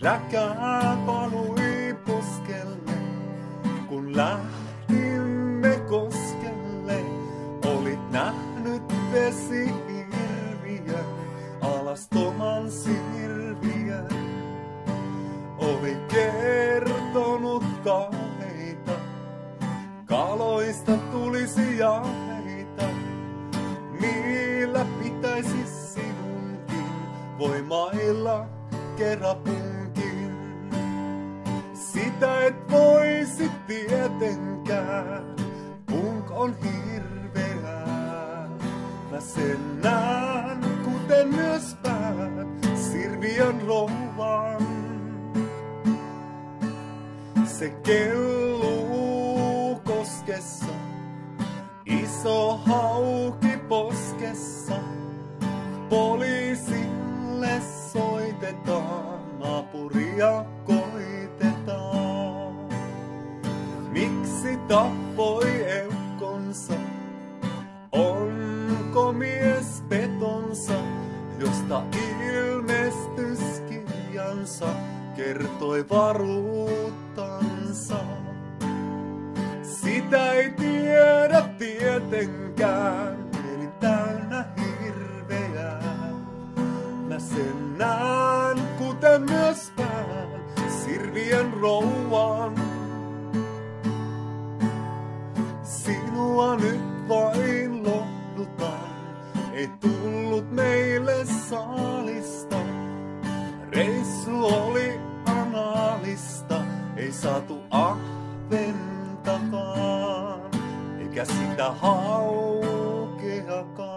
Räkää valui poskelle, kun lähdimme koskelle. Olit nähnyt vesihirviön, alastoman sirviön. Oli kertonut kauheita, kaloista tulisi jaheita. Millä pitäisi sinunkin voimailla kerapunkin? Sitä et voisi tietenkään, punk on hirveää. Mä sen näen, kuten myös päät, sirviön rouvan. Se kelluu koskessa, iso hauki poskessa. Poliisille soitetaan, naapuria koitetaan. Miksi tappoi eukkonsa? Onko mies petonsa, josta ilmestyskirjansa kertoi varuuttansa? Sitä ei tiedä tietenkään, eli täynnä hirveää. Mä sen näen, kuten myös pään, sirvien rouvan. Sinua nyt vain lohdutan, ei tullut meille saalista. Reissu oli anaalista, ei saatu ahventakaan, eikä sitä haukeakaan.